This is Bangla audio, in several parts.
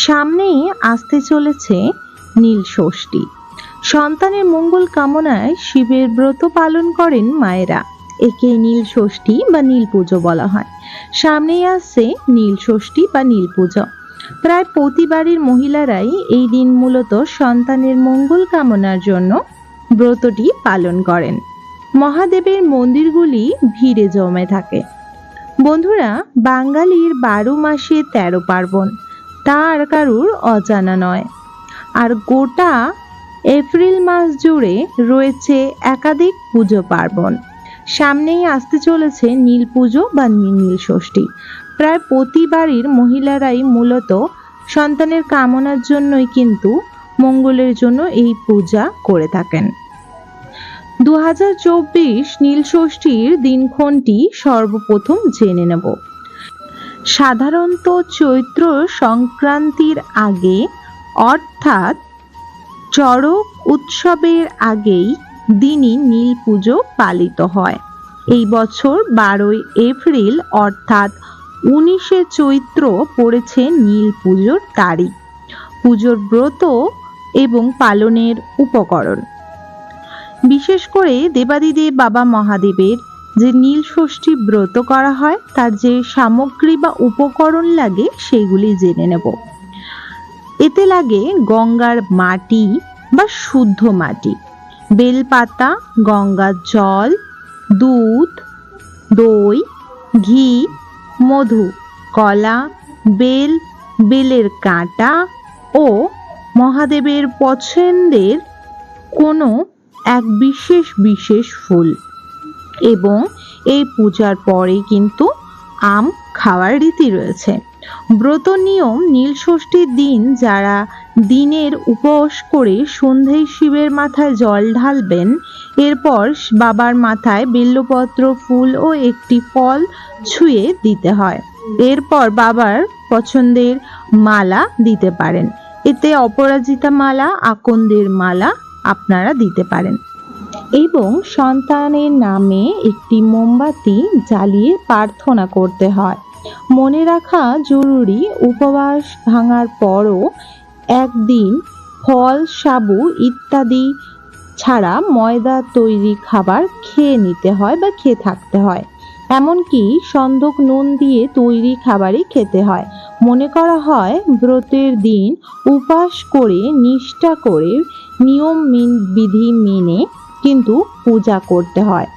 সামনেই আসতে চলেছে নীল ষষ্ঠী। সন্তানের মঙ্গল কামনায় শিবের ব্রত পালন করেন মায়েরা। একে নীল ষষ্ঠী বা নীল পুজো বলা হয়। সামনেই আসছে নীল ষষ্ঠী বা নীল পুজো। প্রায় প্রতি বাড়ির মহিলারাই এই দিন মূলত সন্তানের মঙ্গল কামনার জন্য ব্রতটি পালন করেন। মহাদেবের মন্দিরগুলি ভিড়ে জমে থাকে। বন্ধুরা, বাঙালির 12 মাসে 13 পার্বণ, তা আর কারুর অজানা নয়। আর গোটা এপ্রিল মাস জুড়ে রয়েছে একাধিক পুজো পার্বণ। সামনেই আসতে চলেছে নীল পুজো বা নীল ষষ্ঠী। প্রায় প্রতি বাড়ির মহিলারাই মূলত সন্তানের কামনার জন্যই কিন্তু মঙ্গলের জন্য এই পূজা করে থাকেন। 2024 নীল ষষ্ঠীর দিনক্ষণটি সর্বপ্রথম জেনে নেব। সাধারণত চৈত্র সংক্রান্তির আগে অর্থাৎ চড়ক উৎসবের আগেই দিনই নীল পুজো পালিত হয়। এই বছর 12 এপ্রিল অর্থাৎ 19 চৈত্র পড়েছে নীল পুজোর তারিখ। পুজোর ব্রত এবং পালনের উপকরণ। বিশেষ করে দেবাদিদেব বাবা মহাদেবের যে নীল ষষ্ঠী ব্রত করা হয় তার যে সামগ্রী বা উপকরণ লাগে সেগুলি জেনে নেব। এতে লাগে গঙ্গার মাটি বা শুদ্ধ মাটি, বেলপাতা, গঙ্গার জল, দুধ, দই, ঘি, মধু, কলা, বেল, বেলের কাঁটা ও মহাদেবের পছন্দের কোনো এক বিশেষ ফুল। এবং এই পূজার পরে কিন্তু আম খাওয়ার রীতি রয়েছে। ব্রত নিয়ম: নীল ষষ্ঠীর দিন যারা দিনের উপবাস করে সন্ধ্যায় শিবের মাথায় জল ঢালবেন, এরপর বাবার মাথায় বেলপত্র, ফুল ও একটি ফল ছুঁয়ে দিতে হয়। এরপর বাবার পছন্দের মালা দিতে পারেন। এতে অপরাজিতা মালা, আকন্দের মালা আপনারা দিতে পারেন। এবং সন্তানের নামে একটি মোমবাতি জ্বালিয়ে প্রার্থনা করতে হয়। মনে রাখা জরুরি, উপবাস ভাঙার পরও একদিন ফল, সাবু ইত্যাদি ছাড়া ময়দা তৈরি খাবার খেয়ে নিতে হয় বা খেয়ে থাকতে হয়। এমনকি সন্ধক নুন দিয়ে তৈরি খাবারই খেতে হয়। মনে করা হয় ব্রতের দিন উপবাস করে নিষ্ঠা করে নিয়ম বিধি মেনে কিন্তু পূজা করতে হয়।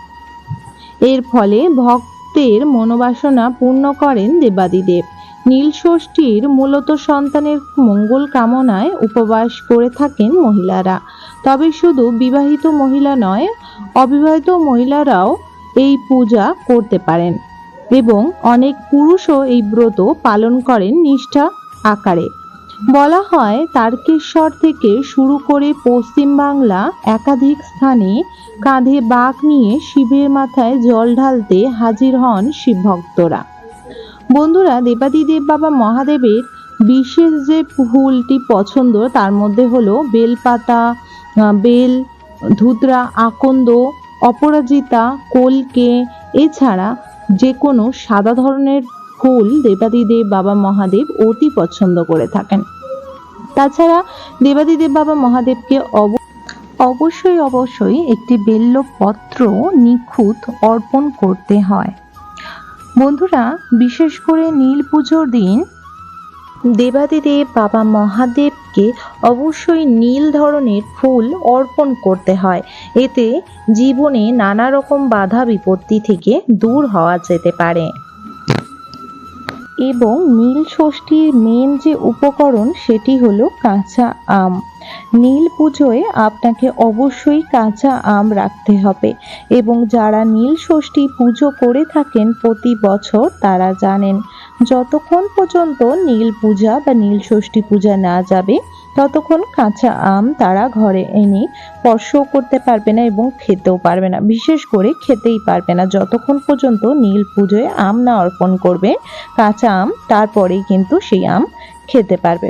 এর ফলে ভক্তের মনোবাসনা পূর্ণ করেন দেবাদিদেব। নীল ষষ্ঠীর মূলত সন্তানের মঙ্গল কামনায় উপবাস করে থাকেন মহিলারা। তবে শুধু বিবাহিত মহিলা নয়, অবিবাহিত মহিলারাও এই পূজা করতে পারেন এবং অনেক পুরুষও এই ব্রত পালন করেন নিষ্ঠা আকারে। বলা হয় তারকেশ্বর থেকে শুরু করে পশ্চিম বাংলা একাধিক স্থানে কাঁধে বাঁক নিয়ে শিবের মাথায় জল ঢালতে হাজির হন শিব ভক্তরা। বন্ধুরা, দেবাদিদেব বাবা মহাদেবের বিশেষ যে ফুলটি পছন্দ তার মধ্যে হলো বেলপাতা, বেল, ধুতরা, আকন্দ, অপরাজিতা, কলকে। এছাড়া যে কোনো সাদা ধরনের ফুল দেবাদিদেব বাবা মহাদেব অতি পছন্দ করে থাকেন। তাছাড়া দেবাদিদেব বাবা মহাদেবকে অবশ্যই একটি বেলপত্র নিখুঁত অর্পণ করতে হয়। বন্ধুরা, বিশেষ করে নীল পুজোর দিন দেবাদিদেব বাবা মহাদেবকে অবশ্যই নীল ধরনের ফুল অর্পণ করতে হয়। এতে জীবনে নানা রকম বাধা বিপত্তি থেকে দূর হওয়া যেতে পারে। এবং নীল ষষ্ঠীর মেন যে উপকরণ সেটি হলো কাঁচা আম। নীল পুজোয় আপনাকে অবশ্যই কাঁচা আম রাখতে হবে। এবং যারা নীল ষষ্ঠী পুজো করে থাকেন প্রতি বছর তারা জানেন যতক্ষণ পর্যন্ত নীল পূজা বা নীল ষষ্ঠী পূজা না যাবে ততক্ষণ কাঁচা আম তারা ঘরে এনে স্পর্শও করতে পারবে না এবং খেতেও পারবে না। বিশেষ করে খেতেই পারবে না যতক্ষণ পর্যন্ত নীল পুজোয় আম না অর্পণ করবে কাঁচা আম, তারপরেই কিন্তু সেই আম খেতে পারবে।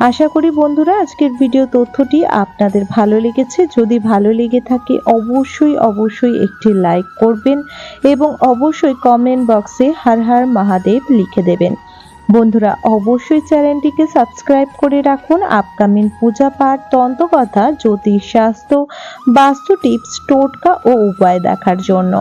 আশা করি বন্ধুরা আজকের ভিডিও তথ্যটি আপনাদের ভালো লেগেছে। যদি ভালো লেগে থাকে অবশ্যই একটি লাইক করবেন এবং অবশ্যই কমেন্ট বক্সে হর হর মহাদেব লিখে দেবেন। বন্ধুরা অবশ্যই চ্যানেলটিকে সাবস্ক্রাইব করে রাখুন আপকামিং পূজা পাঠ, তন্ত্রকথা, জ্যোতিষ শাস্ত্র, বাস্তু টিপস, টোটকা ও উপায় দেখার জন্য।